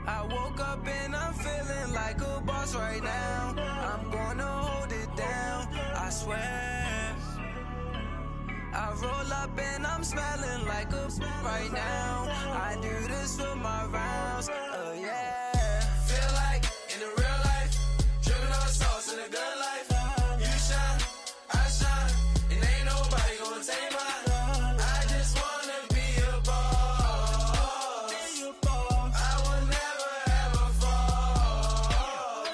I woke up and I'm feeling like a boss right now. I'm gonna hold it down, I swear. I roll up and I'm smelling like a right now. I do this for my rounds, oh yeah. Feel like in the real life, dripping on sauce in a good life. You shine, I shine, and ain't nobody gonna take mine. I just wanna be a boss. I will never ever fall.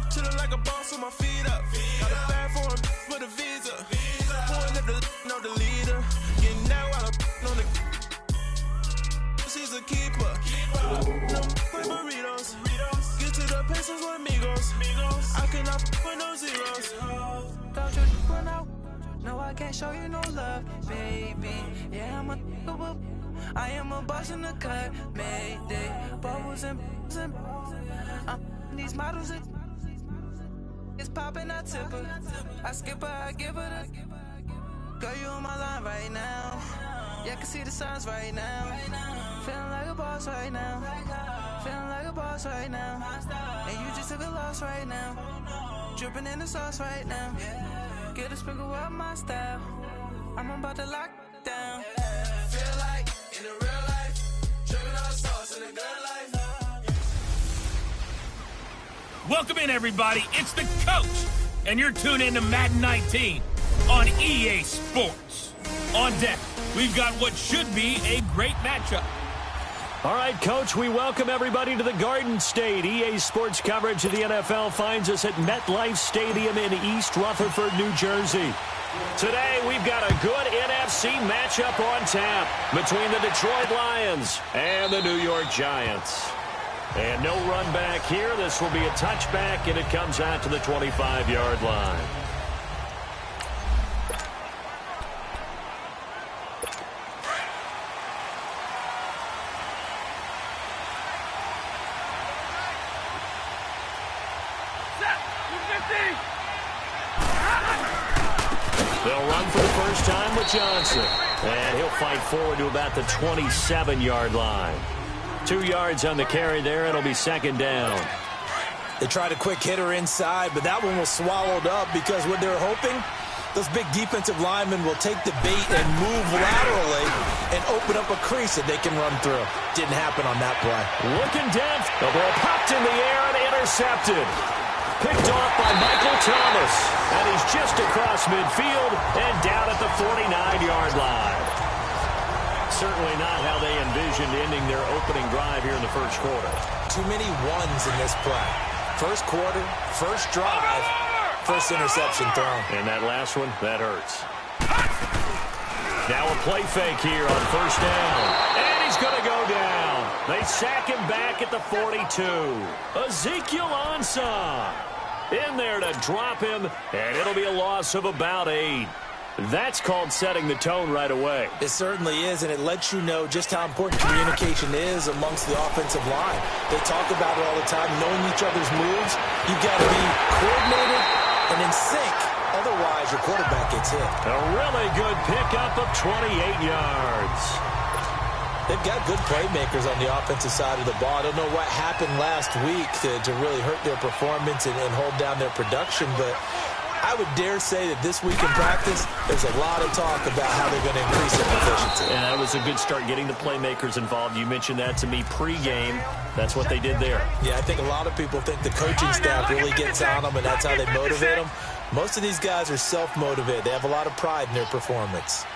Chillin' like a boss with my feet up. Got a bag for him with a visa. Pulling up the know the leader. Getting out while I'm on the. She's a keeper. No burritos. Get to the pesos with amigos. I cannot with no zeros. Don't you run out? No, I can't show you no love, baby. Yeah, I am a boss in the cut. Mayday. Bubbles and these models. It's popping, I tip her. I skip her, I give her the. Girl, you on my line right now. Yeah, I can see the signs right now. Feeling like a boss right now. Feeling like a boss right now. And you just took a loss right now. Dripping in the sauce right now. Get a sprinkle up my style. I'm about to lock down. Feel like in the real life, dripping on sauce in a good life. Welcome in, everybody. It's the coach, and you're tuned in to Madden 19 on EA Sports. On deck, we've got what should be a great matchup. All right, Coach, we welcome everybody to the Garden State. EA Sports coverage of the NFL finds us at MetLife Stadium in East Rutherford, New Jersey. Today, we've got a good NFC matchup on tap between the Detroit Lions and the New York Giants. And no run back here. This will be a touchback, and it comes out to the 25-yard line. They'll run for the first time with Johnson. And he'll fight forward to about the 27-yard line. 2 yards on the carry there. It'll be second down. They tried a quick hitter inside, but that one was swallowed up because what they're hoping, those big defensive linemen will take the bait and move laterally and open up a crease that they can run through. Didn't happen on that play. Looking down. The ball popped in the air and intercepted. Picked off by Michael Thomas. And he's just across midfield and down at the 49-yard line. Certainly not how they envisioned ending their opening drive here in the first quarter. Too many ones in this play. First quarter, first drive, first interception thrown. And that last one, that hurts. Now a play fake here on first down. And he's going to go down. They sack him back at the 42. Ezekiel Ansah in there to drop him, and it'll be a loss of about 8. That's called setting the tone right away. It certainly is, and it lets you know just how important communication is amongst the offensive line. They talk about it all the time, knowing each other's moves. You've got to be coordinated and in sync. Otherwise, your quarterback gets hit. A really good pickup of 28 yards. They've got good playmakers on the offensive side of the ball. I don't know what happened last week to really hurt their performance and hold down their production, but I would dare say that this week in practice, there's a lot of talk about how they're going to increase their efficiency. And that was a good start getting the playmakers involved. You mentioned that to me pregame. That's what they did there. Yeah, I think a lot of people think the coaching staff really gets on them, and that's how they motivate them. Most of these guys are self-motivated. They have a lot of pride in their performance.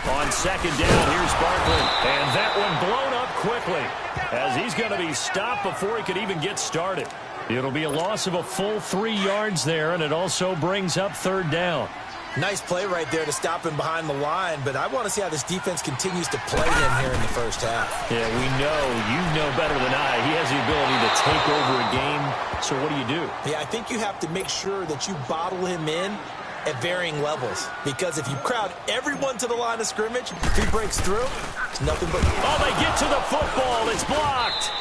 On second down, here's Barkley. And that one blown up quickly as he's going to be stopped before he could even get started. It'll be a loss of a full 3 yards there, and it also brings up third down. Nice play right there to stop him behind the line, but I want to see how this defense continues to play him here in the first half. Yeah, we know, you know better than I, he has the ability to take over a game. So what do? Yeah, I think you have to make sure that you bottle him in at varying levels, because if you crowd everyone to the line of scrimmage, if he breaks through, it's nothing but... Oh, they get to the football. It's blocked.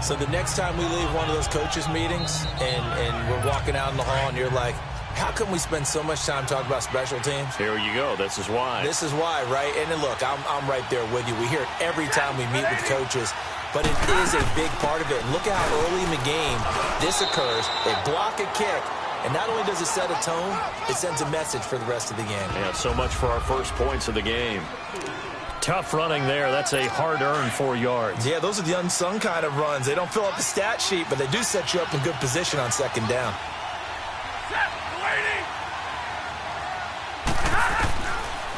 So the next time we leave one of those coaches' meetings and we're walking out in the hall and you're like, How come we spend so much time talking about special teams? Here you go. This is why. This is why, right? And then look, I'm right there with you. We hear it every time we meet with coaches, but it is a big part of it. And look at how early in the game this occurs. They block a kick, and not only does it set a tone, it sends a message for the rest of the game. Yeah, so much for our first points of the game. Tough running there. That's a hard-earned 4 yards. Yeah, those are the unsung kind of runs. They don't fill up the stat sheet, but they do set you up in good position on second down.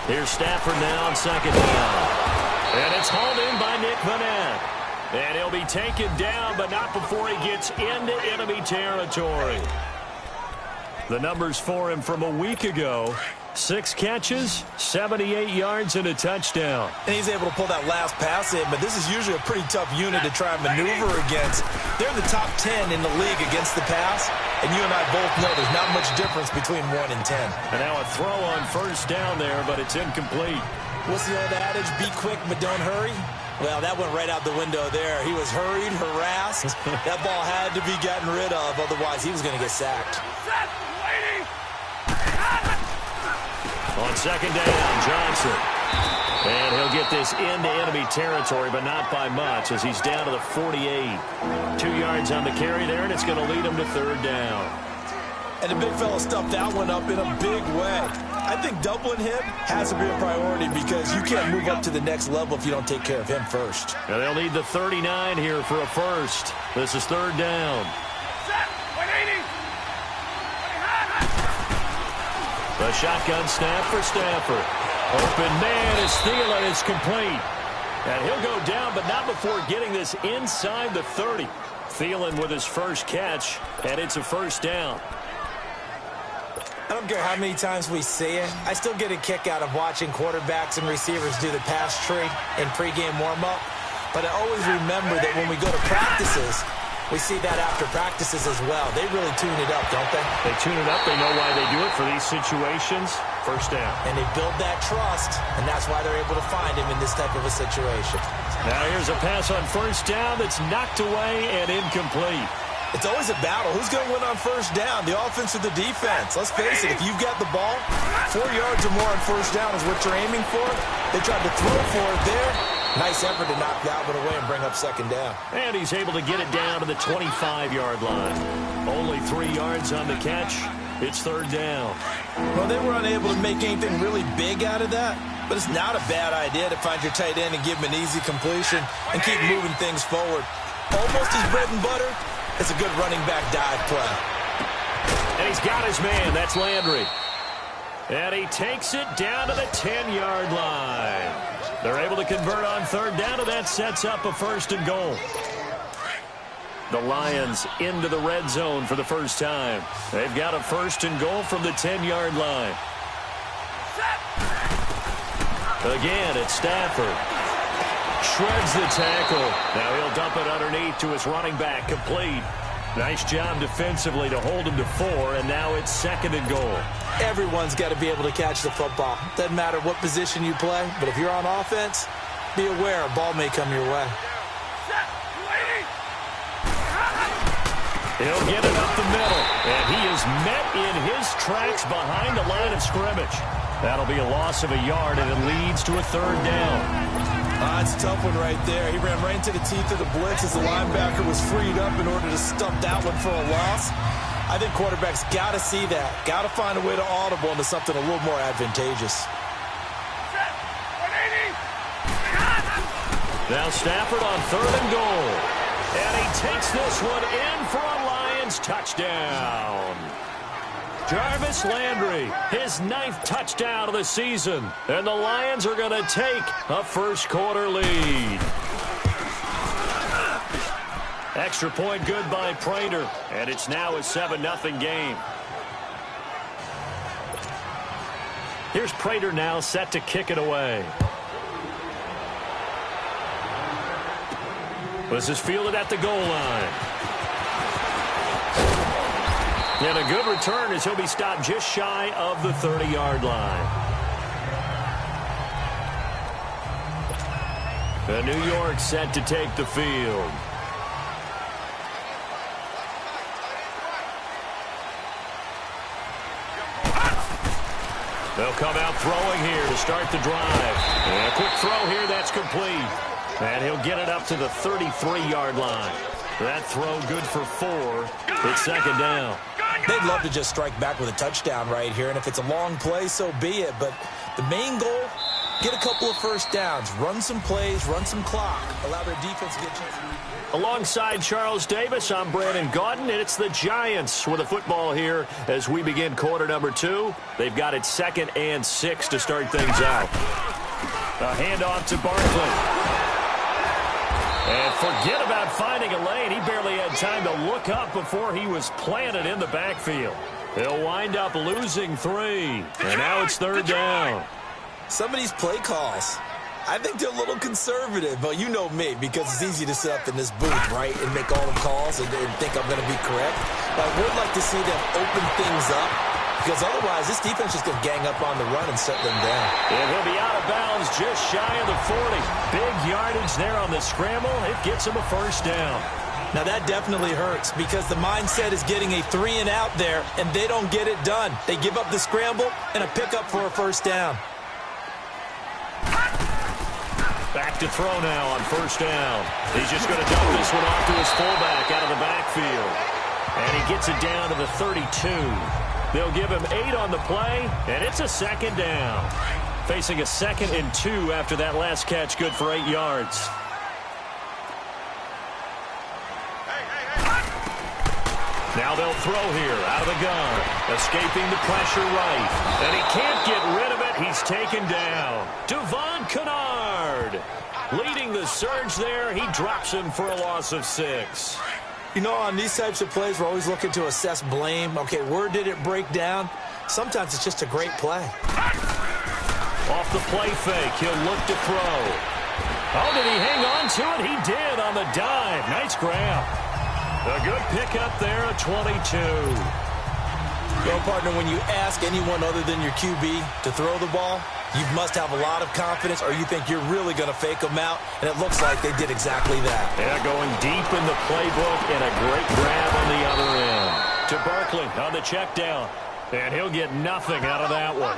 Here's Stafford now on second down. And it's hauled in by Nick Vanette. And he'll be taken down, but not before he gets into enemy territory. The numbers for him from a week ago: 6 catches, 78 yards, and a touchdown. And he's able to pull that last pass in, but this is usually a pretty tough unit to try and maneuver against. They're in the top 10 in the league against the pass, and you and I both know there's not much difference between 1 and 10. And now a throw on first down there, but it's incomplete. What's the old adage? Be quick, but don't hurry. Well, that went right out the window there. He was hurried, harassed. That ball had to be gotten rid of, otherwise he was going to get sacked. On second down, Johnson. And he'll get this into enemy territory, but not by much, as he's down to the 48. 2 yards on the carry there, and it's going to lead him to third down. And the big fella stuffed that one up in a big way. I think doubling him has to be a priority because you can't move up to the next level if you don't take care of him first. And they'll need the 39 here for a first. This is third down. The shotgun snap for Stafford. Open man is Thielen is complete. And he'll go down, but not before getting this inside the 30. Thielen with his first catch, and it's a first down. I don't care how many times we see it. I still get a kick out of watching quarterbacks and receivers do the pass tree in pregame warm-up. But I always remember that when we go to practices, we see that after practices as well. They really tune it up, don't they? They tune it up. They know why they do it for these situations. First down. And they build that trust, and that's why they're able to find him in this type of a situation. Now here's a pass on first down that's knocked away and incomplete. It's always a battle. Who's going to win on first down, the offense or the defense? Let's face it, if you've got the ball, 4 yards or more on first down is what you're aiming for. They tried to throw for it there. Nice effort to knock that one away and bring up second down. And he's able to get it down to the 25-yard line. Only 3 yards on the catch. It's third down. Well, they were unable to make anything really big out of that, but it's not a bad idea to find your tight end and give him an easy completion and keep moving things forward. Almost his bread and butter. It's a good running back dive play. And he's got his man. That's Landry. And he takes it down to the 10-yard line. They're able to convert on third down, and that sets up a first and goal. The Lions into the red zone for the first time. They've got a first and goal from the 10-yard line. Again, it's Stafford. Shreds the tackle. Now he'll dump it underneath to his running back, complete. Nice job defensively to hold him to 4, and now it's second and goal. Everyone's got to be able to catch the football. Doesn't matter what position you play, but if you're on offense, be aware a ball may come your way. He'll get it up the middle, and he is met in his tracks behind the line of scrimmage. That'll be a loss of a yard, and it leads to a third down. It's a tough one right there. He ran right into the teeth of the blitz as the linebacker was freed up in order to stuff that one for a loss. I think quarterbacks got to see that. Got to find a way to audible into something a little more advantageous. Now Stafford on third and goal. And he takes this one in for a Lions touchdown. Jarvis Landry, his 9th touchdown of the season. And the Lions are going to take a first-quarter lead. Extra point good by Prater. And it's now a 7-0 game. Here's Prater now set to kick it away. This is fielded at the goal line. And a good return as he'll be stopped just shy of the 30-yard line. And New York set to take the field. They'll come out throwing here to start the drive. And a quick throw here, that's complete. And he'll get it up to the 33-yard line. That throw good for 4. It's second down. They'd love to just strike back with a touchdown right here, and if it's a long play, so be it. But the main goal, get a couple of first downs, run some plays, run some clock, allow their defense to get chances. Alongside Charles Davis, I'm Brandon Gaudin, and it's the Giants with the football here as we begin quarter number 2. They've got it 2nd and 6 to start things out. A handoff to Barkley. And forget about finding a lane. He barely had time to look up before he was planted in the backfield. He'll wind up losing 3. And now it's third down. Some of these play calls, I think they're a little conservative, but you know me, because it's easy to sit up in this booth, right, and make all the calls and think I'm going to be correct. But I would like to see them open things up, because otherwise this defense is going to gang up on the run and shut them down. And he'll be out of bounds just shy of the 40. Big yardage there on the scramble. It gets him a first down. Now that definitely hurts, because the mindset is getting a 3 and out there, and they don't get it done. They give up the scramble and a pickup for a first down. Back to throw now on first down. He's just going to dump this one off to his fullback out of the backfield. And he gets it down to the 32. They'll give him 8 on the play, and it's a second down. Facing a 2nd and 2 after that last catch, good for 8 yards. Now they'll throw here out of the gun. Escaping the pressure right. And he can't get rid of it. He's taken down. Devon Kennard leading the surge there. He drops him for a loss of 6. You know, on these types of plays, we're always looking to assess blame. Okay, where did it break down? Sometimes it's just a great play. Off the play fake, he'll look to throw. Oh, did he hang on to it? He did on the dive. Nice grab. A good pickup there at 22. Well, partner, when you ask anyone other than your QB to throw the ball, you must have a lot of confidence, or you think you're really going to fake them out, and it looks like they did exactly that. Yeah, going deep in the playbook, and a great grab on the other end. To Barkley on the check down, and he'll get nothing out of that one.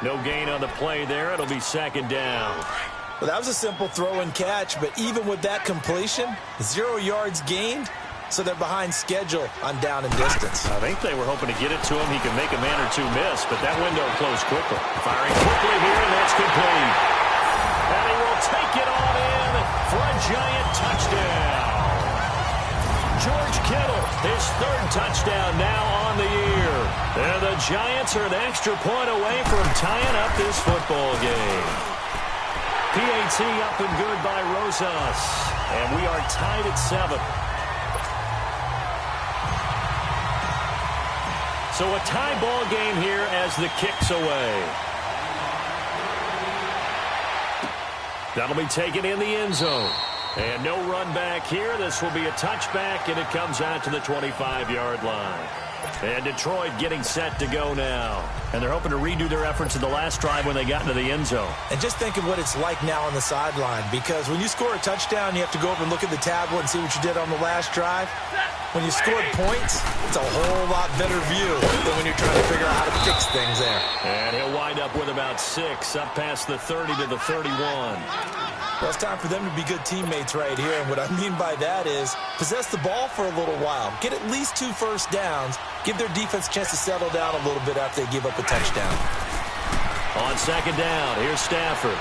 No gain on the play there. It'll be second down. Well, that was a simple throw and catch, but even with that completion, 0 yards gained. So they're behind schedule on down and distance. I think they were hoping to get it to him. He could make a man or two miss, but that window closed quickly. Firing quickly here, and that's complete. And he will take it on in for a Giant touchdown. George Kittle, his 3rd touchdown now on the year. And the Giants are an extra point away from tying up this football game. PAT up and good by Rosas. And we are tied at 7. So a tie ball game here as the kick's away. That'll be taken in the end zone. And no run back here. This will be a touchback, and it comes out to the 25-yard line. And Detroit getting set to go now. And they're hoping to redo their efforts in the last drive when they got into the end zone. And just think of what it's like now on the sideline, because when you score a touchdown, you have to go over and look at the tablet and see what you did on the last drive. When you scored points, it's a whole lot better view than when you're trying to figure out how to fix things there. And he'll wind up with about 6, up past the 30 to the 31. Well, it's time for them to be good teammates right here, and what I mean by that is possess the ball for a little while, get at least 2 first downs, give their defense a chance to settle down a little bit after they give up a touchdown. On second down, here's Stafford.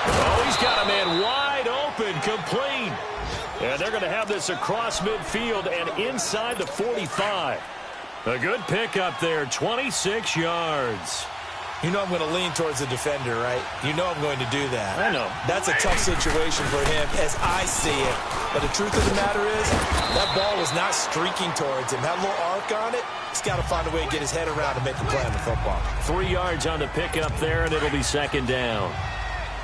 Oh, he's got a man wide open, complete. And they're going to have this across midfield and inside the 45. A good pickup there, 26 yards. You know I'm going to lean towards the defender, right? You know I'm going to do that. I know. That's a tough situation for him as I see it. But the truth of the matter is, that ball was not streaking towards him. Had a little arc on it. He's got to find a way to get his head around and make a play on the football. 3 yards on the pickup there, and it'll be second down.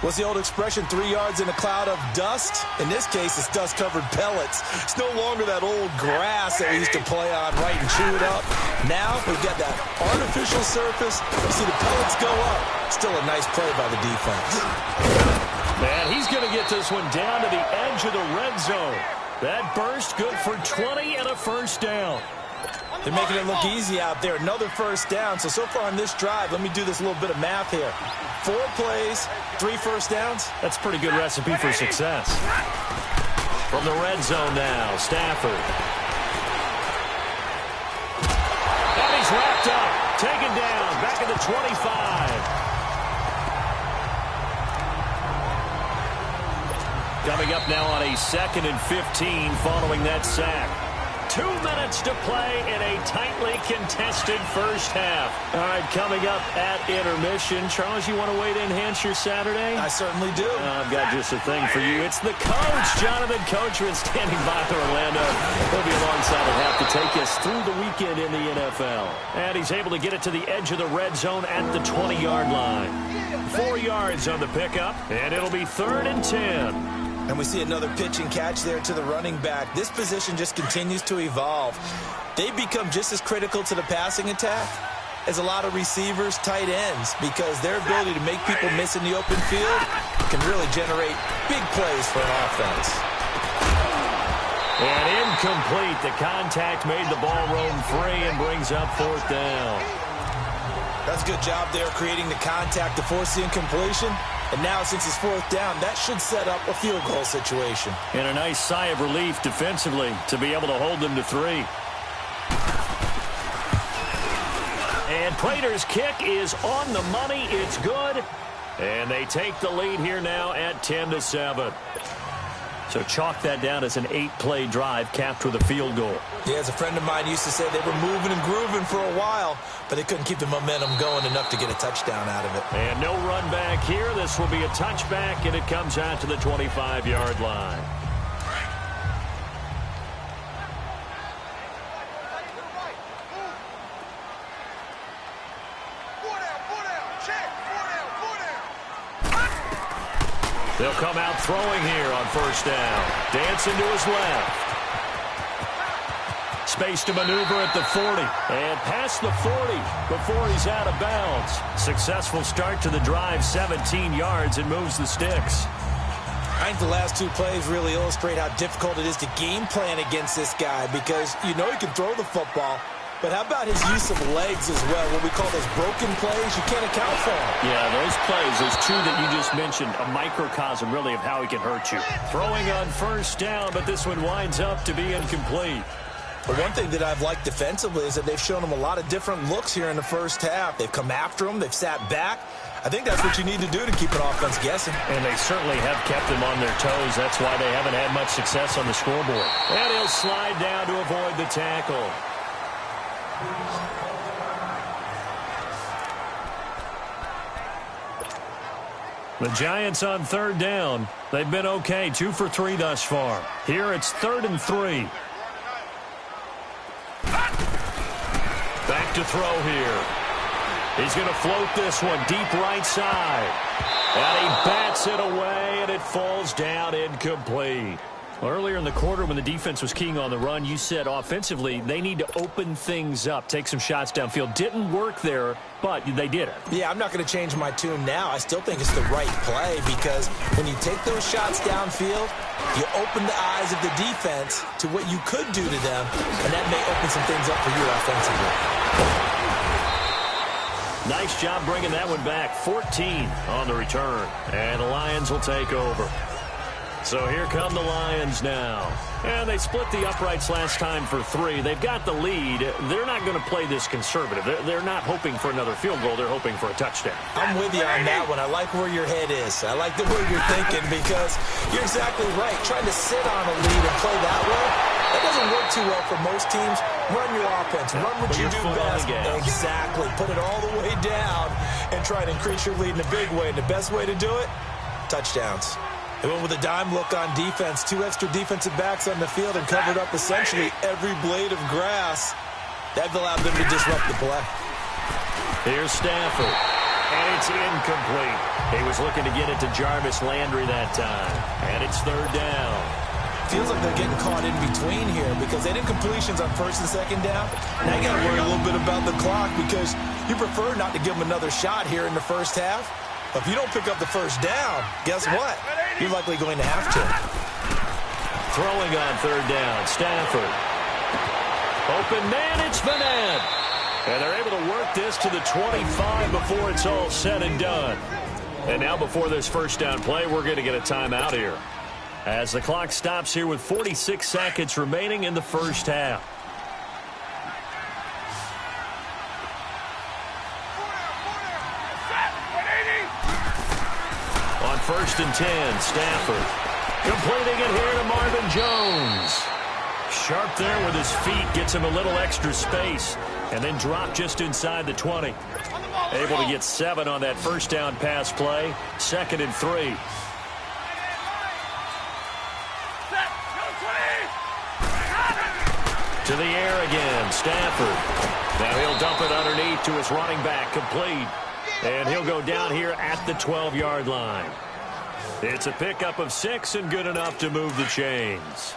What's the old expression, 3 yards in a cloud of dust? In this case, it's dust-covered pellets. It's no longer that old grass that we used to play on, right, and chew it up. Now, we've got that artificial surface. You see the pellets go up. Still a nice play by the defense. Man, he's going to get this one down to the edge of the red zone. That burst good for 20 and a first down. They're making it look easy out there. Another first down. So far on this drive, let me do this little bit of math here. 4 plays, 3 first downs. That's a pretty good recipe for success. From the red zone now, Stafford. And he's wrapped up. Taken down. Back at the 25. Coming up now on a 2nd and 15 following that sack. 2 minutes to play in a tightly contested first half. All right, coming up at intermission. Charles, you want to wait to enhance your Saturday? I certainly do. I've got just a thing for you. It's the coach, Jonathan Coachman, standing by for Orlando. He'll be alongside at half to take us through the weekend in the NFL. And he's able to get it to the edge of the red zone at the 20-yard line. 4 yards on the pickup, and it'll be 3rd and 10. And we see another pitch and catch there to the running back. This position just continues to evolve. They become just as critical to the passing attack as a lot of receivers, tight ends, because their ability to make people miss in the open field can really generate big plays for an offense. And incomplete. The contact made the ball roam free and brings up 4th down. That's a good job there creating the contact to force the incompletion. And now, since it's 4th down, that should set up a field goal situation. And a nice sigh of relief defensively to be able to hold them to 3. And Prater's kick is on the money. It's good. And they take the lead here now at 10-7. So chalk that down as an 8-play drive capped with a field goal. Yeah, as a friend of mine used to say, they were moving and grooving for a while, but they couldn't keep the momentum going enough to get a touchdown out of it. And no run back here. This will be a touchback, and it comes out to the 25-yard line. They'll come out throwing here on 1st down. Dancing to his left. Space to maneuver at the 40. And past the 40 before he's out of bounds. Successful start to the drive, 17 yards, and moves the sticks. I think the last 2 plays really illustrate how difficult it is to game plan against this guy, because you know he can throw the football, but how about his use of legs as well? What we call those broken plays, you can't account for them. Yeah, those plays, those 2 that you just mentioned, a microcosm really of how he can hurt you. Throwing on 1st down, but this one winds up to be incomplete. But one thing that I've liked defensively is that they've shown him a lot of different looks here in the first half. They've come after him. They've sat back. I think that's what you need to do to keep an offense guessing. And they certainly have kept them on their toes. That's why they haven't had much success on the scoreboard. And he'll slide down to avoid the tackle. The Giants on 3rd down. They've been okay, 2 for 3 thus far. Here it's 3rd and 3. Back to throw here. He's going to float this one deep right side. And he bats it away, and it falls down incomplete. Earlier in the quarter when the defense was keying on the run, you said offensively they need to open things up, take some shots downfield. Didn't work there, but they did it. Yeah, I'm not going to change my tune now. I still think it's the right play, because when you take those shots downfield, you open the eyes of the defense to what you could do to them, and that may open some things up for you offensively. Nice job bringing that one back. 14 on the return, and the Lions will take over. So here come the Lions now. And they split the uprights last time for 3. They've got the lead. They're not going to play this conservative. They're not hoping for another field goal. They're hoping for a touchdown. I'm with you on that one. I like where your head is. I like the way you're thinking, because you're exactly right. Trying to sit on a lead and play that way, that doesn't work too well for most teams. Run your offense. Run what you do best. Exactly. Put it all the way down and try to increase your lead in a big way. And the best way to do it, touchdowns. They went with a dime look on defense. 2 extra defensive backs on the field and covered up essentially every blade of grass. That allowed them to disrupt the play. Here's Stafford. And it's incomplete. He was looking to get it to Jarvis Landry that time. And it's 3rd down. Feels like they're getting caught in between here, because they did completions on 1st and 2nd down. Now you got to worry a little bit about the clock, because you prefer not to give them another shot here in the first half. But if you don't pick up the 1st down, guess what? You're likely going to have to. Throwing on 3rd down, Stafford. Open man, it's Vanette. And they're able to work this to the 25 before it's all said and done. And now before this first down play, we're going to get a timeout here, as the clock stops here with 46 seconds remaining in the first half. On 1st and 10, Stafford completing it here to Marvin Jones. Sharp there with his feet, gets him a little extra space, and then dropped just inside the 20. Able to get 7 on that first down pass play. 2nd and 3. To the air again, Stafford. Now he'll dump it underneath to his running back, complete. And he'll go down here at the 12-yard line. It's a pickup of 6 and good enough to move the chains.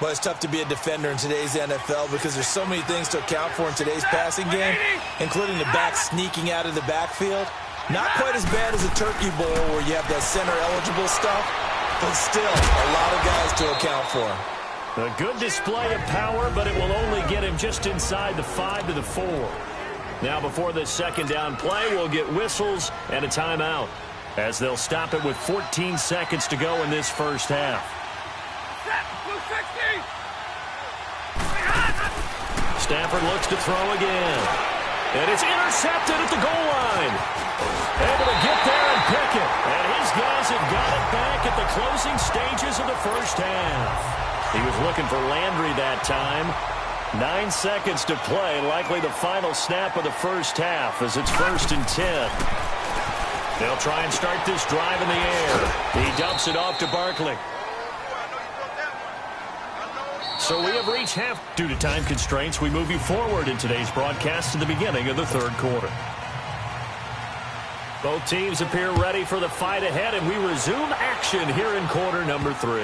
Well, it's tough to be a defender in today's NFL because there's so many things to account for in today's passing game, including the back sneaking out of the backfield. Not quite as bad as a turkey bowl where you have that center-eligible stuff, but still a lot of guys to account for. A good display of power, but it will only get him just inside the 5 to the 4. Now before this second down play, we'll get whistles and a timeout, as they'll stop it with 14 seconds to go in this first half. Stafford looks to throw again. And it's intercepted at the goal line. Able to get there and pick it. And his guys have got it back at the closing stages of the first half. He was looking for Landry that time. 9 seconds to play, likely the final snap of the first half as it's 1st and 10. They'll try and start this drive in the air. He dumps it off to Barkley. So we have reached half. Due to time constraints, we move you forward in today's broadcast to the beginning of the third quarter. Both teams appear ready for the fight ahead, and we resume action here in quarter number 3.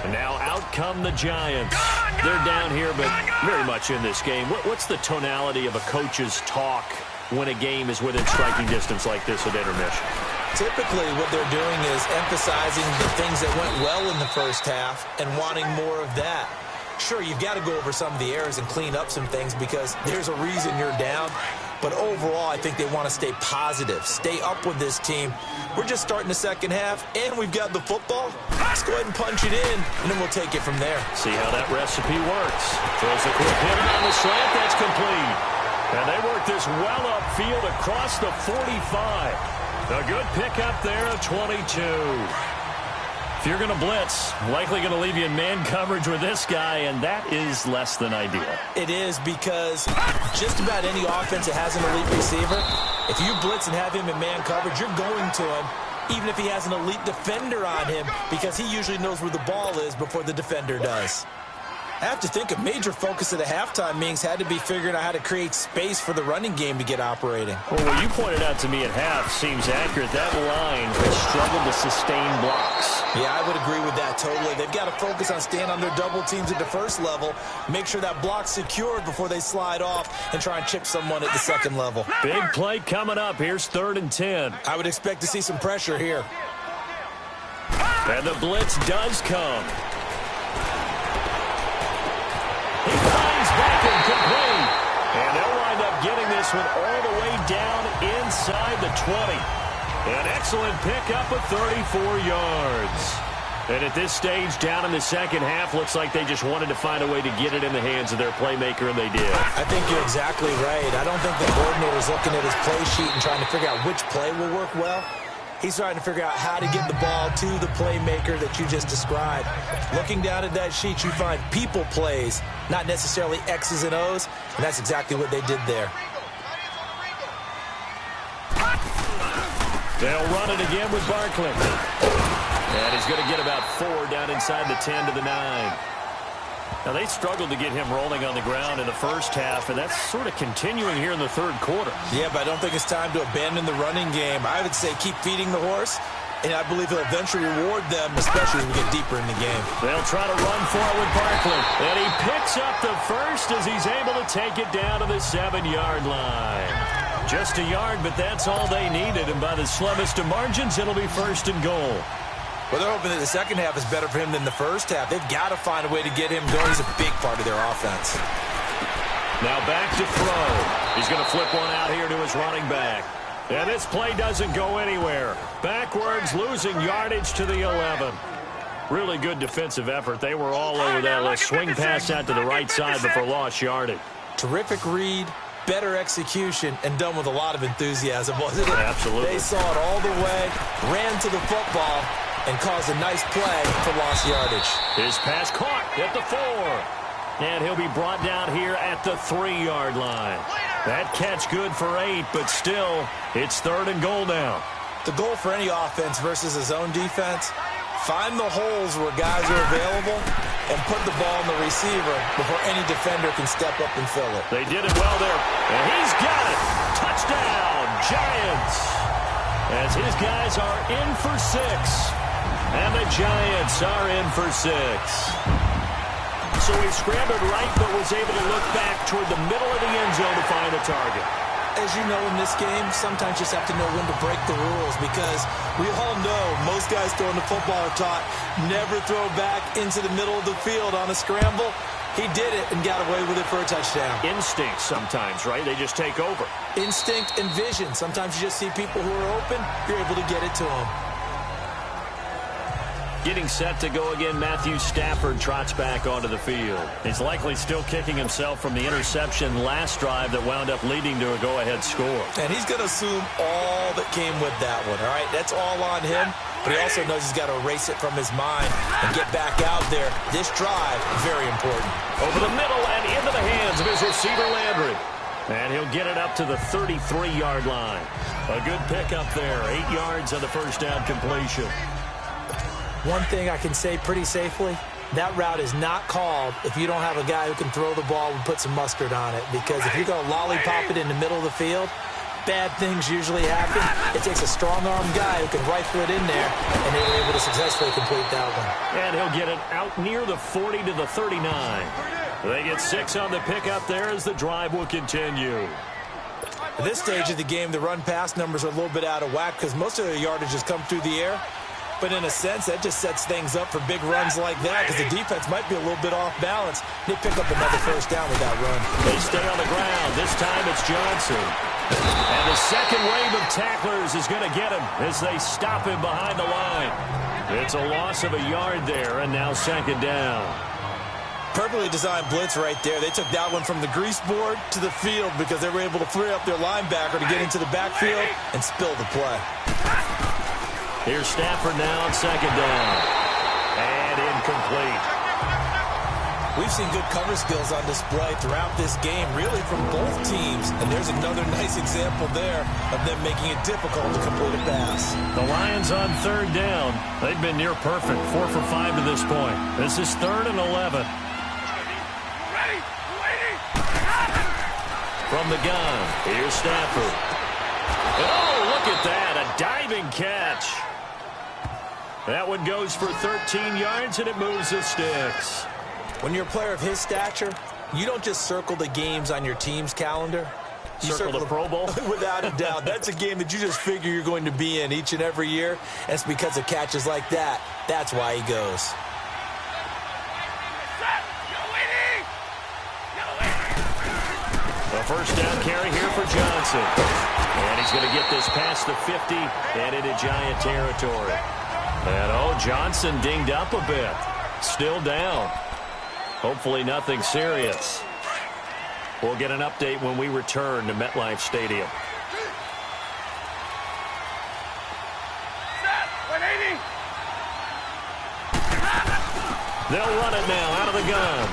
And now out come the Giants. They're down here, but very much in this game. What's the tonality of a coach's talk when a game is within striking distance like this at intermission? Typically, what they're doing is emphasizing the things that went well in the first half and wanting more of that. Sure, you've got to go over some of the errors and clean up some things because there's a reason you're down. But overall, I think they want to stay positive, stay up with this team. We're just starting the second half, and we've got the football. Let's go ahead and punch it in, and then we'll take it from there. See how that recipe works. Throws a quick hit on the slant. That's complete. And they work this well upfield across the 45. A good pickup there at 22. If you're going to blitz, likely going to leave you in man coverage with this guy, and that is less than ideal. It is, because just about any offense that has an elite receiver, if you blitz and have him in man coverage, you're going to him, even if he has an elite defender on him, because he usually knows where the ball is before the defender does. I have to think a major focus of the halftime meetings had to be figuring out how to create space for the running game to get operating. Well, what you pointed out to me at half seems accurate. That line has struggled to sustain blocks. Yeah, I would agree with that totally. They've got to focus on staying on their double teams at the first level, make sure that block's secured before they slide off and try and chip someone at the second level. Big play coming up. Here's 3rd and 10. I would expect to see some pressure here. And the blitz does come. He finds back and complete. And they'll wind up getting this one all the way down inside the 20. An excellent pickup of 34 yards. And at this stage, down in the second half, looks like they just wanted to find a way to get it in the hands of their playmaker, and they did. I think you're exactly right. I don't think the coordinator's looking at his play sheet and trying to figure out which play will work well. He's trying to figure out how to get the ball to the playmaker that you just described. Looking down at that sheet, you find people plays, not necessarily X's and O's, and that's exactly what they did there. They'll run it again with Barkley. And he's going to get about 4 down inside the 10 to the 9. Now, they struggled to get him rolling on the ground in the first half, and that's sort of continuing here in the third quarter. Yeah, but I don't think it's time to abandon the running game. I would say keep feeding the horse, and I believe he'll eventually reward them, especially when we get deeper in the game. They'll try to run for it with Barkley, and he picks up the first as he's able to take it down to the 7-yard line. Just a yard, but that's all they needed, and by the slimmest of margins, it'll be 1st and goal. Well, they're hoping that the second half is better for him than the first half. They've got to find a way to get him going. He's a big part of their offense. Now back to throw. He's going to flip one out here to his running back. And this play doesn't go anywhere. Backwards, losing yardage to the 11. Really good defensive effort. They were all over that. Let's swing pass out to the right side before lost yardage. Terrific read, better execution, and done with a lot of enthusiasm, wasn't it? Absolutely. They saw it all the way, ran to the football, and caused a nice play for lost yardage. His pass caught at the 4. And he'll be brought down here at the 3-yard line. That catch good for 8, but still, it's 3rd and goal now. The goal for any offense versus his own defense, find the holes where guys are available and put the ball in the receiver before any defender can step up and fill it. They did it well there, and he's got it. Touchdown, Giants. As his guys are in for 6, and the Giants are in for 6. So he scrambled right, but was able to look back toward the middle of the end zone to find a target. As you know, in this game, sometimes you just have to know when to break the rules, because we all know most guys throwing the football are taught never throw back into the middle of the field on a scramble. He did it and got away with it for a touchdown. Instinct sometimes, right? They just take over. Instinct and vision. Sometimes you just see people who are open, you're able to get it to them. Getting set to go again, Matthew Stafford trots back onto the field. He's likely still kicking himself from the interception last drive that wound up leading to a go-ahead score. And he's going to assume all that came with that one, all right? That's all on him, but he also knows he's got to erase it from his mind and get back out there. This drive, very important. Over the middle and into the hands of his receiver, Landry. And he'll get it up to the 33-yard line. A good pickup there, 8 yards on the first down completion. One thing I can say pretty safely, that route is not called if you don't have a guy who can throw the ball and put some mustard on it. Because if you're going to lollipop it in the middle of the field, bad things usually happen. It takes a strong-armed guy who can rifle it in there, and they were able to successfully complete that one. And he'll get it out near the 40 to the 39. They get 6 on the pickup there as the drive will continue. At this stage of the game, the run-pass numbers are a little bit out of whack because most of the yardage has come through the air. But in a sense, that just sets things up for big runs like that because the defense might be a little bit off balance. They pick up another first down with that run. They stay on the ground. This time it's Johnson. And the second wave of tacklers is going to get him as they stop him behind the line. It's a loss of a yard there, and now second down. Perfectly designed blitz right there. They took that one from the grease board to the field because they were able to free up their linebacker to get into the backfield and spill the play. Here's Stafford now on second down. And incomplete. We've seen good cover skills on display throughout this game, really from both teams. And there's another nice example there of them making it difficult to complete a pass. The Lions on third down. They've been near perfect, 4 for 5 to this point. This is 3rd and 11. From the gun, here's Stafford. Oh, look at that, a diving catch. That one goes for 13 yards, and it moves the sticks. When you're a player of his stature, you don't just circle the games on your team's calendar. You circle the Pro Bowl? Without a doubt. That's a game that you just figure you're going to be in each and every year. And it's because of catches like that. That's why he goes. A first down carry here for Johnson. And he's going to get this past the 50 and into Giant territory. And, Johnson dinged up a bit. Still down. Hopefully nothing serious. We'll get an update when we return to MetLife Stadium. They'll run it now out of the gun.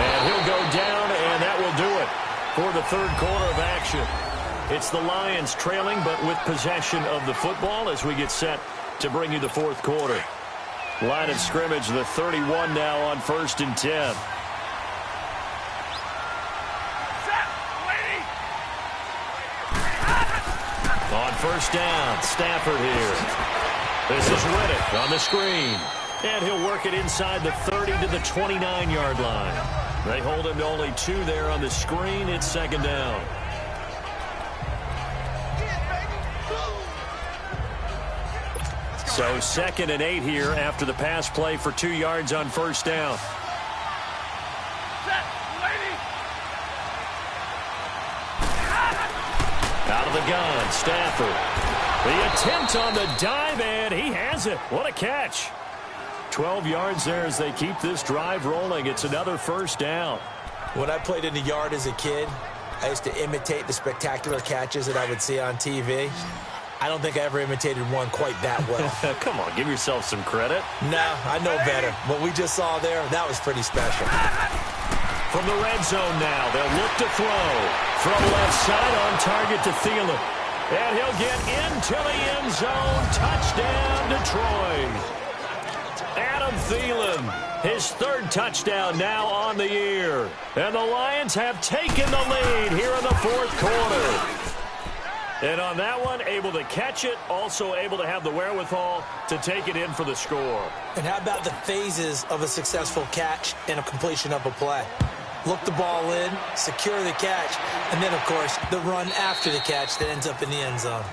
And he'll go down, and that will do it for the third quarter of action. It's the Lions trailing, but with possession of the football as we get set to bring you the fourth quarter. Line of scrimmage, the 31 now on 1st and 10. On first down, Stafford here. This is Riddick on the screen. And he'll work it inside the 30 to the 29-yard line. They hold him to only 2 there on the screen. It's second down. So 2nd and 8 here after the pass play for 2 yards on first down. Out of the gun, Stafford. The attempt on the dive, and he has it. What a catch. 12 yards there as they keep this drive rolling. It's another first down. When I played in the yard as a kid, I used to imitate the spectacular catches that I would see on TV. I don't think I ever imitated one quite that well. Come on, give yourself some credit. No, I know better. What we just saw there, that was pretty special. From the red zone now, they'll look to throw. From left side on target to Thielen. And he'll get into the end zone. Touchdown, Detroit. Adam Thielen, his 3rd touchdown now on the year. And the Lions have taken the lead here in the 4th quarter. And on that one, able to catch it, also able to have the wherewithal to take it in for the score. And how about the phases of a successful catch and a completion of a play? Look the ball in, secure the catch, and then, of course, the run after the catch that ends up in the end zone.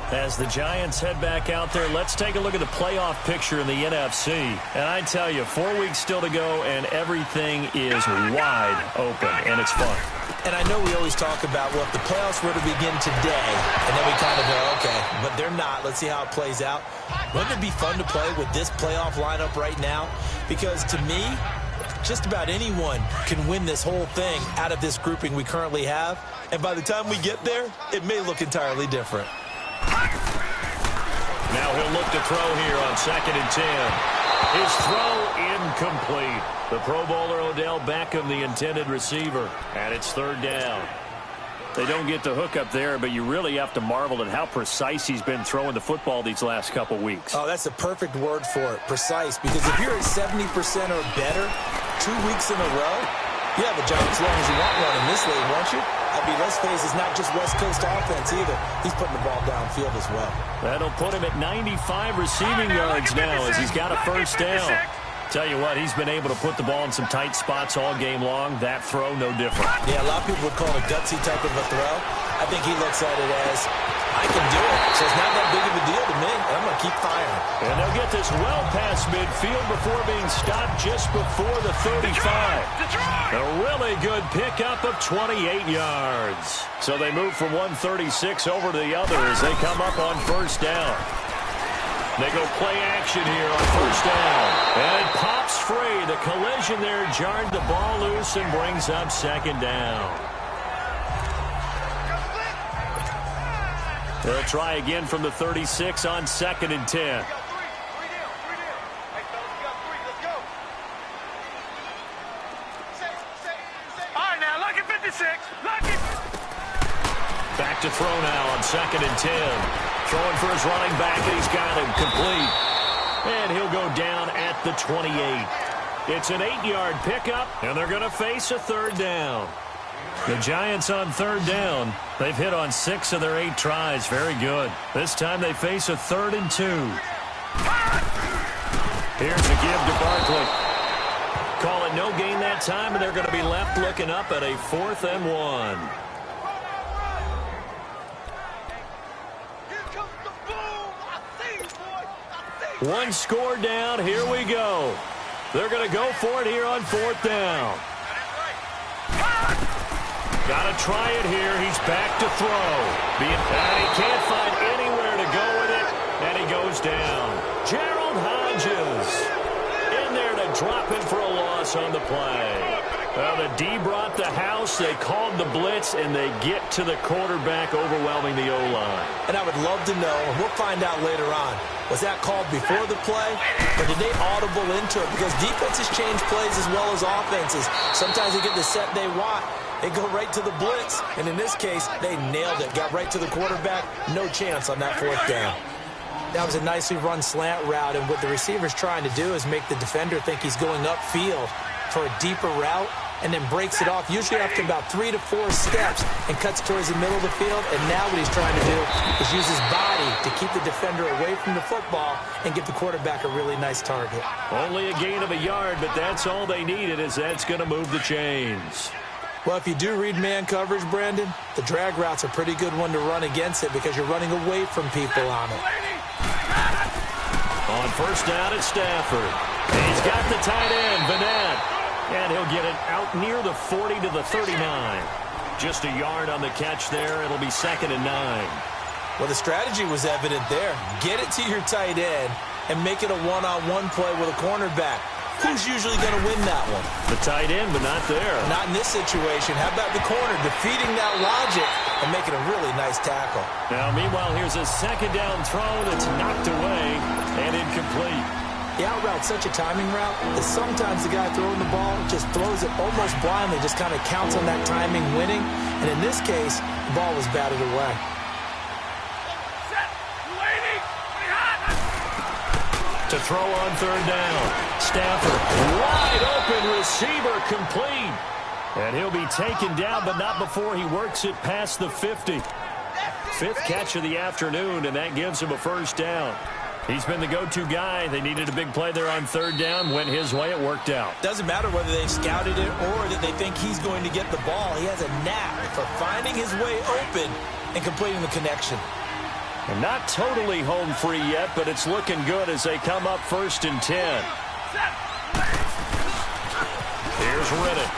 As the Giants head back out there, let's take a look at the playoff picture in the NFC. And I tell you, 4 weeks still to go, and everything is wide open, and it's fun. And I know we always talk about, well, if the playoffs were to begin today, and then we kind of go, okay, but they're not. Let's see how it plays out. Wouldn't it be fun to play with this playoff lineup right now? Because to me, just about anyone can win this whole thing out of this grouping we currently have. And by the time we get there, it may look entirely different. Now he'll look to throw here on 2nd and 10. His throw incomplete. The Pro Bowler Odell Beckham, the intended receiver. And it's 3rd down. They don't get the hook up there, but you really have to marvel at how precise he's been throwing the football these last couple weeks. Oh, that's a perfect word for it, precise. Because if you're at 70% or better 2 weeks in a row, you have a job as long as you want one in this league, won't you? I mean, let's face it, it's not just West Coast offense either. He's putting the ball downfield as well. That'll put him at 95 receiving yards now as he's got a first down. Tell you what, he's been able to put the ball in some tight spots all game long. That throw, no different. Yeah, a lot of people would call it a gutsy type of a throw. I think he looks at it as, I can do it, so it's not that big of a deal to me, and I'm going to keep firing. And they'll get this well past midfield before being stopped just before the 35. A really good pickup of 28 yards. So they move from 136 over to the other as they come up on first down. They go play action here on first down. And it pops free. The collision there jarred the ball loose and brings up 2nd down. They'll try again from the 36 on 2nd and 10. Back to throw now on 2nd and 10. Throwing for his running back, and he's got him complete. And he'll go down at the 28. It's an 8-yard pickup, and they're going to face a 3rd down. The Giants on 3rd down. They've hit on 6 of their 8 tries. Very good. This time they face a 3rd and 2. Here's a give to Barkley. Call it no gain that time, and they're going to be left looking up at a 4th and 1. One score down. Here we go. They're going to go for it here on 4th down. Got to try it here. He's back to throw. And he can't find anywhere to go with it, and he goes down. Gerald Hodges in there to drop him for a loss on the play. Well, the D brought the house. They called the blitz, and they get to the quarterback, overwhelming the O-line. And I would love to know, and we'll find out later on, was that called before the play, or did they audible into it? Because defenses change plays as well as offenses. Sometimes they get the set they want. They go right to the blitz, and in this case, they nailed it. Got right to the quarterback. No chance on that 4th down. That was a nicely run slant route, and what the receiver's trying to do is make the defender think he's going upfield for a deeper route, and then breaks it off, usually after about 3 to 4 steps, and cuts towards the middle of the field. And now what he's trying to do is use his body to keep the defender away from the football and get the quarterback a really nice target. Only a gain of a yard, but that's all they needed, as that's going to move the chains. Well, if you do read man coverage, Brandon, the drag route's a pretty good one to run against it because you're running away from people on it. On first down, it's Stafford. He's got the tight end, Vanette. And he'll get it out near the 40 to the 39. Just a yard on the catch there. It'll be 2nd and 9. Well, the strategy was evident there. Get it to your tight end and make it a one-on-one play with a cornerback. Who's usually going to win that one? The tight end, but not there. Not in this situation. How about the corner defeating that logic and making a really nice tackle? Now, meanwhile, here's a 2nd down throw that's knocked away and incomplete. The out route's such a timing route that sometimes the guy throwing the ball just throws it almost blindly, just kind of counts on that timing winning. And in this case, the ball was batted away. To throw on 3rd down. Stafford, wide open receiver, complete. And he'll be taken down, but not before he works it past the 50. 5th catch of the afternoon, and that gives him a 1st down. He's been the go-to guy. They needed a big play there on 3rd down. Went his way. It worked out. Doesn't matter whether they've scouted it or that they think he's going to get the ball. He has a knack for finding his way open and completing the connection. And not totally home free yet, but it's looking good as they come up 1st and 10. Here's Riddick.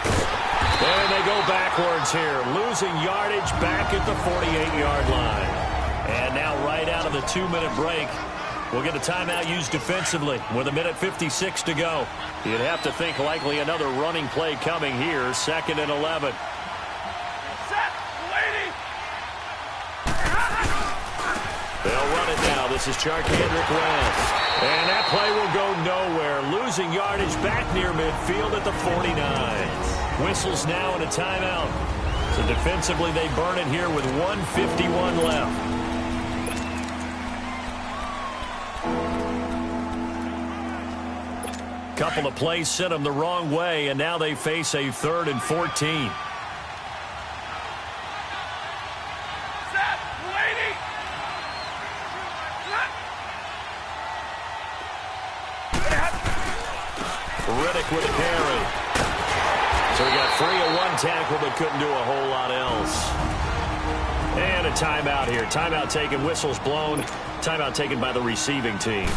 And they go backwards here, losing yardage back at the 48-yard line. And now right out of the 2-minute break, we'll get a timeout used defensively with 1:56 to go. You'd have to think likely another running play coming here, 2nd and 11. They'll run it now. This is Charkandrick West. And that play will go nowhere. Losing yardage back near midfield at the 49. Whistles now and a timeout. So defensively they burn it here with 1:51 left. Couple of plays sent them the wrong way, and now they face a 3rd and 14. Riddick with a carry. So he got free of 1 tackle, but couldn't do a whole lot else. And a timeout here. Timeout taken, whistles blown. Timeout taken by the receiving team,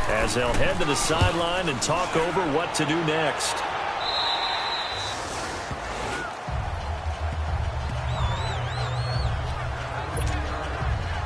as they'll head to the sideline and talk over what to do next.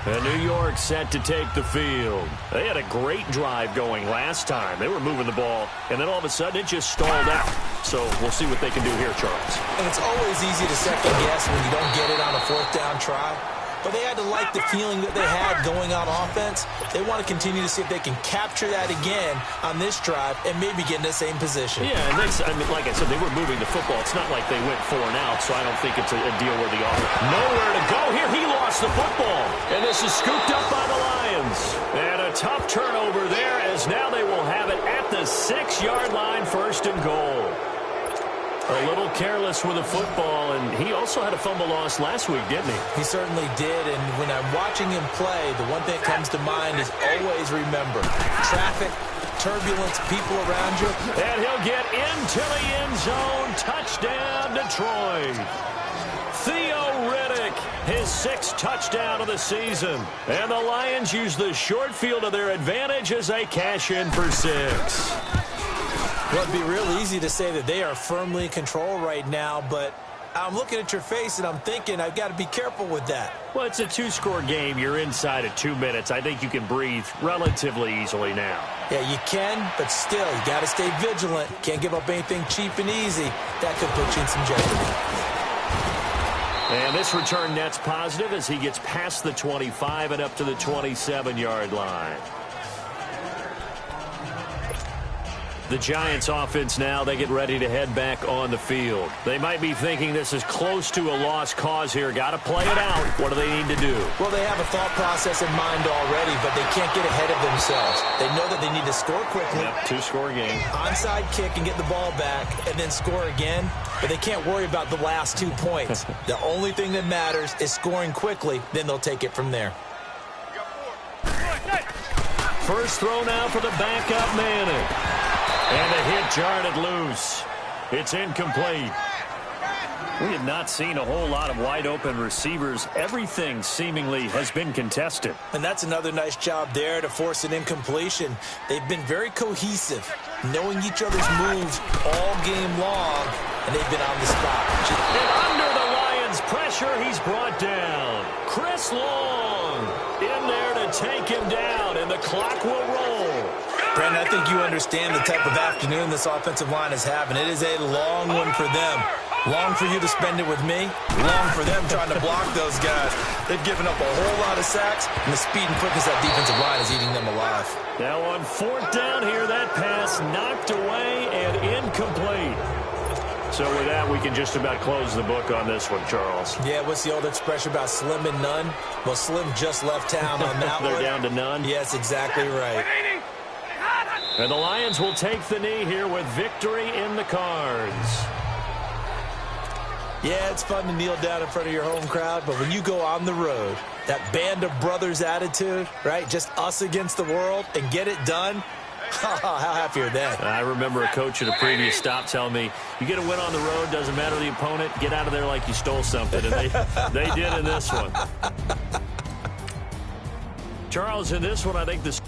And New York set to take the field. They had a great drive going last time. They were moving the ball, and then all of a sudden it just stalled out. So we'll see what they can do here, Charles. And it's always easy to second guess when you don't get it on a 4th down try. But they had to like the feeling that they had going on offense. They want to continue to see if they can capture that again on this drive and maybe get in the same position. Yeah, and like I said, they were moving the football. It's not like they went 4 and out, so I don't think it's a deal where the offense. Nowhere to go here. He lost the football. And this is scooped up by the Lions. And a tough turnover there, as now they will have it at the 6-yard line, 1st and goal. A little careless with the football, and he also had a fumble loss last week, didn't he? He certainly did, and when I'm watching him play, the one thing that comes to mind is always remember, traffic, turbulence, people around you. And he'll get into the end zone. Touchdown, Detroit. Theo Riddick, his 6th touchdown of the season. And the Lions use the short field to their advantage as they cash in for 6. Well, it'd be real easy to say that they are firmly in control right now, but I'm looking at your face and I'm thinking I've got to be careful with that. Well, it's a 2-score game. You're inside of 2 minutes. I think you can breathe relatively easily now. Yeah, you can, but still, you got to stay vigilant. Can't give up anything cheap and easy. That could put you in some jeopardy. And this return net's positive as he gets past the 25 and up to the 27-yard line. The Giants offense now, they get ready to head back on the field. They might be thinking this is close to a lost cause here. Got to play it out. What do they need to do? Well, they have a thought process in mind already, but they can't get ahead of themselves. They know that they need to score quickly. Yep, 2-score game. Onside kick and get the ball back and then score again, but they can't worry about the last 2 points. The only thing that matters is scoring quickly, then they'll take it from there. First throw now for the backup Manning. And the hit jarred it loose. It's incomplete. We have not seen a whole lot of wide-open receivers. Everything seemingly has been contested. And that's another nice job there to force an incompletion. They've been very cohesive, knowing each other's moves all game long, and they've been on the spot. And under the Lions' pressure, he's brought down. Chris Long in there to take him down, and the clock will roll. Brandon, I think you understand the type of afternoon this offensive line is having. It is a long one for them. Long for you to spend it with me. Long for them trying to block those guys. They've given up a whole lot of sacks, and the speed and quickness of that defensive line is eating them alive. Now on fourth down here, that pass knocked away and incomplete. So with that, we can just about close the book on this one, Charles. Yeah, what's the old expression about slim and none? Well, Slim just left town on that one. They're down to none? Yes, exactly right. And the Lions will take the knee here with victory in the cards. Yeah, it's fun to kneel down in front of your home crowd, but when you go on the road, that band of brothers attitude, right, just us against the world, and get it done, how happy are they? I remember a coach at a previous stop telling me, you get a win on the road, doesn't matter the opponent, get out of there like you stole something, and they did in this one. Charles, in this one, I think this...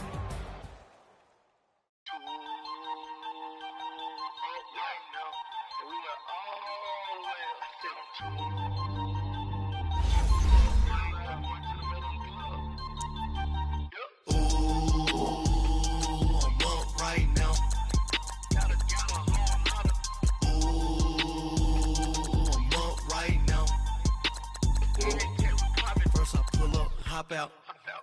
Out,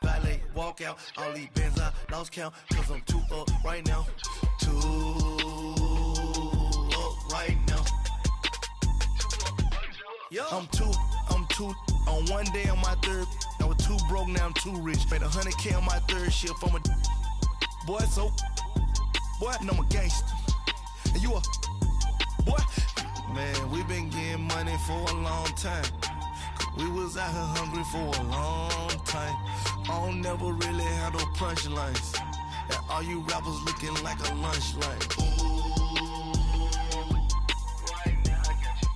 valet, walk out, all these bands I lost count, cause I'm too up right now, too up right now. I'm too, on one day on my third, I was too broke, now I'm too rich, made 100K on my third shift from a boy, so, boy, and I'm a gangster, and you a, boy, man, we been getting money for a long time. We was out here hungry for a long time. I don't never really have no punchlines. And all you rappers looking like a lunch line. Right now, I got you.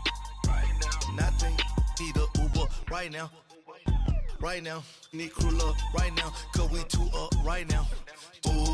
Right now. Nothing. Need a Uber right now. Right now. Need crew up right now. Cause we too up right now. Ooh.